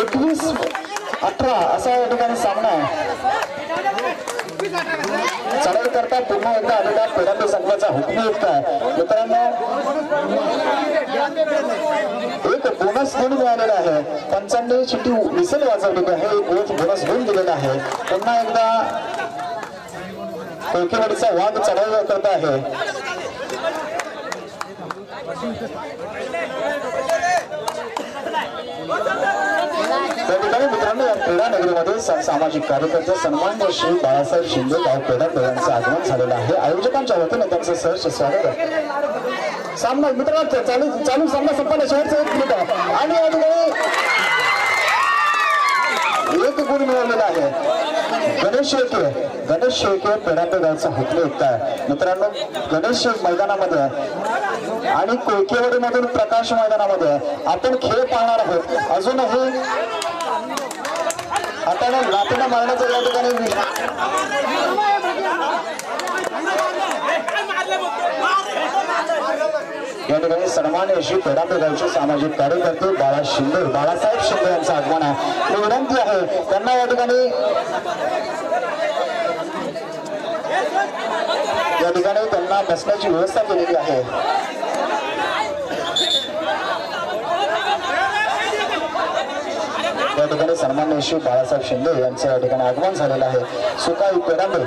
21-18 असा या ठिकाणी सामना आहे. चढाई करता पुन्हा एकदा आलेला पेडंबे संघाचा हुकूमयुक्त आहे. मित्रांनो एक बोनस गुण मिळालेला आहे. पंचांनी चिठ्ठी विसल वाजवलेली आहे. एक बोनस गुण दिलेला आहे. पुन्हा एकदा कोळपेवाडीचा वाघ चढाई करत आहे. त्या ठिकाणी मित्रांनो या क्रीडा नगरीमध्ये सामाजिक कार्यकर्ते सन्माननीय श्री बाळासाहेब शिंदे गाव पेडा यांचं आगमन झालेलं आहे। आयोजकांच्या वतीने त्यांचं सहर्ष स्वागत आहे। सामना मित्रांनो चालू सामना संपन्न शेवटचा 1 मिनिट आहे आणि या ठिकाणी 1 गुण मिळवलेला आहे। गणेश शेळके पेडापे गावचा हुकले आहे मित्रांनो। गणेश मैदानामध्ये आणि कोळकेवाडीमधून प्रकाश मैदानामध्ये आपण खेळ पाहणार आहोत। अजूनही हाताने लाथीने मारण्याचं या ठिकाणी या ठिकाणी सन्माननीय श्री पेडापे गावचे सामाजिक कार्यकर्ते बाळासाहेब शिंदे यांचं आगमन आहे। विनंती आहे त्यांना या ठिकाणी त्यांना बसण्याची व्यवस्था केलेली आहे। या ठिकाणी सन्माननीय श्री बाळासाहेब शिंदे यांचं या ठिकाणी आगमन झालेलं आहे। सुकाई पेडापे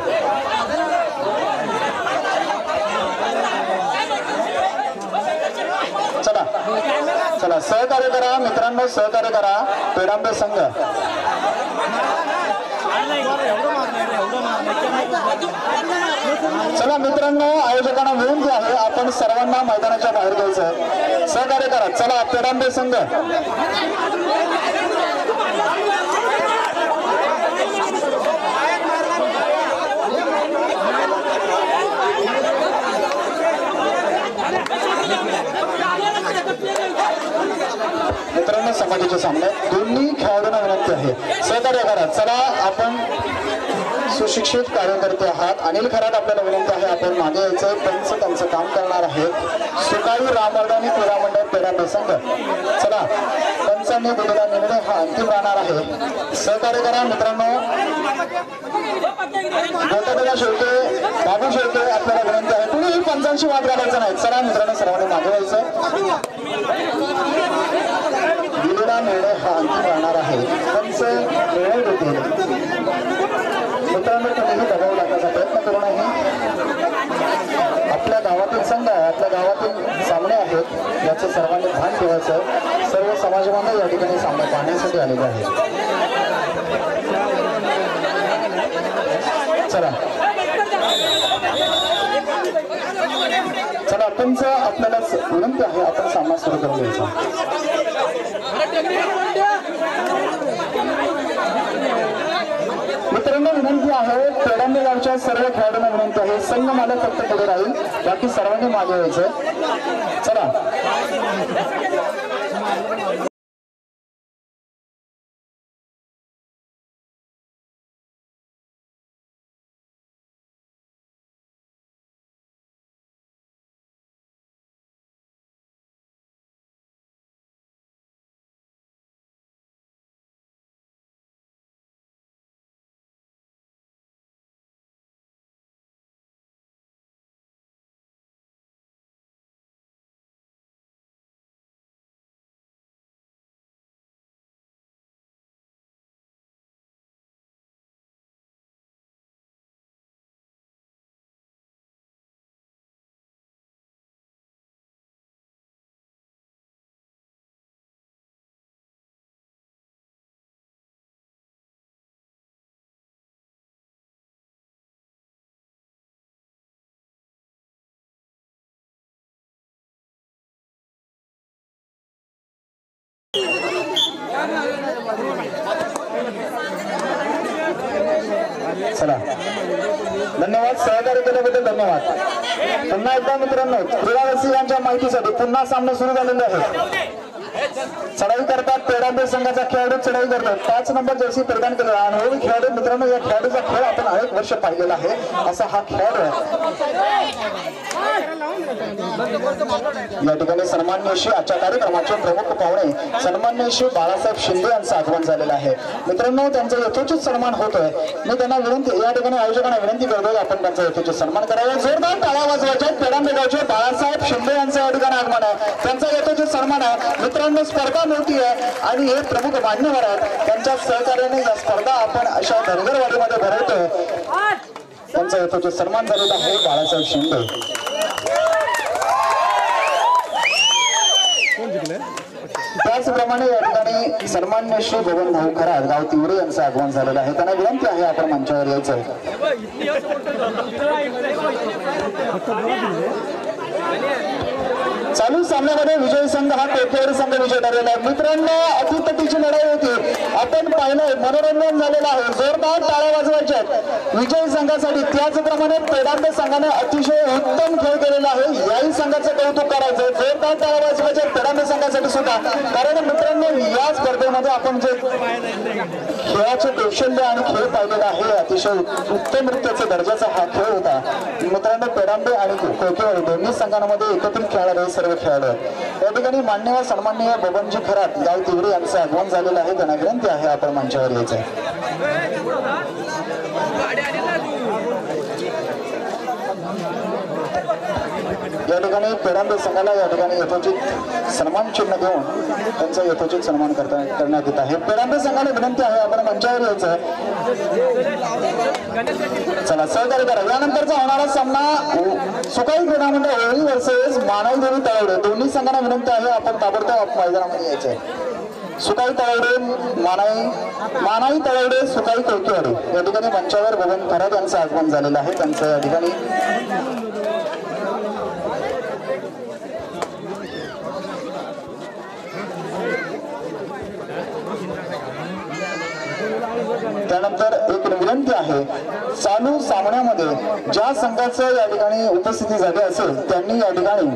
चला सहकार्य करा मित्रांनो, सहकार्य करा पेडांबे संघ। चला मित्रांनो, आयोजकांना विनंती आहे आपण सर्वांना मैदानाच्या बाहेर जायचं, सहकार्य करा। चला पेडांबे संघ मित्रांनो, समाजाच्या सामन्यात दोन्ही खेळाडूंना विनंती आहे सहकार्य करा। चला आपण सुशिक्षित कार्यकर्ते आहात। अनिल खरात आपल्याला विनंती आहे आपण मागे यायचं, त्यांचं काम करणार आहेत। सुकाळी रामवर्धनी क्रीडा मंडळ पेडापे संघ। चला पंचांनी दिलेला निर्णय हा अंतिम राहणार आहे, सहकार्य करा मित्रांनो। गोटादादा शेळके, बाबू शेळके आपल्याला विनंती आहे कुणीही पंचांशी वाद घालायचा नाही। चला मित्रांनो, सर्वांनी मागे व्हायचं, दिलेला निर्णय हा अंतिम राहणार आहे, पंच निर्णय देतील। मित्रांनो, तुम्ही दबाव टाकण्याचा प्रयत्न करू नये। आपल्या गावातील संघ आहे, आपल्या गावातील सामने आहेत याचं सर्वांनी भान ठेवायचं। सर्व समाजबांधव या ठिकाणी सामने पाहण्यासाठी आलेले आहेत। चला पंच आपल्याला विनंती आहे आपण सामना सुरू करून द्यायचा। मित्रांनो, विनंती आहे पेडांबे गावच्या सर्व खेळाडूंना विनंती आहे संघ मालक फक्त पुढे राहील, बाकी सर्वांनी मागे यायचं। चला चला धन्यवाद, सहकार्य केल्याबद्दल धन्यवाद। पुन्हा एकदा मित्रांनो, क्रीडारसिकांच्या माहितीसाठी पुन्हा सामना सुरू झालेला आहे। चढाई करतात पेडांबे संघाचा खेळाडू, चढाई करतात 5 नंबर जर्सी परिधान केलेला अनुभवी खेळाडू। मित्रांनो, या खेळाडूचा खेळ आपण अनेक वर्ष पाहिलेला आहे, असा हा खेळाडू या ठिकाणी सन्माननीय श्री आजच्या कार्यक्रमाचे प्रमुख पाहुणे सन्माननीय श्री बाळासाहेब शिंदे यांचं आगमन झालेलं आहे। मित्रांनो, त्यांचा यथोचित सन्मान होतोय। मी त्यांना विनंती, या ठिकाणी आयोजकांना विनंती करतोय आपण त्यांचा यथोचित सन्मान करावा। जोरदार टाळ्या वाजवायच्या। पेडांबे गावचे बाळासाहेब शिंदे यांचं या ठिकाणी आगमन आहे, त्यांचा यथोचित सन्मान आहे। मित्रांनो, स्पर्धा मोठी आहे आणि हे प्रमुख मान्यवर आहेत, त्यांच्या सहकार्याने या स्पर्धा आपण अशा धनगरवाडीमध्ये भरवतोय। त्यांचा यथोचित सन्मान झालेला आहे बाळासाहेब शिंदे। त्याच त्याचप्रमाणे या ठिकाणी सन्मान्य श्री बबन भाऊ खरात गाव तिवरे यांचं आगमन झालेलं आहे. त्यांना विनंती आहे आपण मंचावर यायचं आहे. चालू सामन्यामध्ये विजयी संघ हा कोथेवाडी संघ विजय ठरलेला आहे. मित्रांनो अतितटीची लढाई होती, आपण पाहिलंय, मनोरंजन झालेलं आहे. जोरदार टाळ्या वाजवायच्या विजयी संघासाठी. त्याचप्रमाणे पेडांबे संघाने अतिशय उत्तम खेळ केलेला आहे. याही संघाचं कौतुक करायचं. जोरदार टाळ्या वाजवायच्या पेडांबे संघासाठी सुद्धा. कारण मित्रांनो या स्पर्धेमध्ये आपण जे खेळाचे कौशल्य आणि खेळ पाहिलेला आहे, अतिशय उत्तम रित्याचा दर्जाचा हा खेळ होता. मित्रांनो पेडांबे आणि कोथेवाडी दोन्ही संघांमध्ये एकत्रित खेळणारे सर्व खेळाडू आहेत. या ठिकाणी मान्यवर सन्माननीय बबनजी खरात गाव तिवरे यांचं आगमन झालेलं आहे. त्यांना विनंती आहे आपण मंचावर यायचं आहे. या ठिकाणी पेडांबे संघाला या ठिकाणी यथोचित सन्मान चिन्ह देऊन त्यांचा यथोचित सन्मान करण्यात येत आहे. पेडांबे संघाला विनंती आहे आपण मंचावर यायचं आहे. चला सहकार्य करा. यानंतरचा होणारा सामना सुकाई क्रीडा मंडळ होळी वर्सेस मानव देवी तळवडे. दोन्ही संघांना विनंती आहे आपण ताबडतोब मैदानामध्ये यायचं आहे. सुकाई तळवडे मानाई तळवडे सुकाई कोथेवाडी या ठिकाणी मंचावर बबन खरात यांचं आगमन झालेलं आहे. त्यांचं या ठिकाणी त्यानंतर एक विनंती आहे, चालू सामन्यामध्ये ज्या संघाचं या ठिकाणी उपस्थिती झाली असेल त्यांनी या ठिकाणी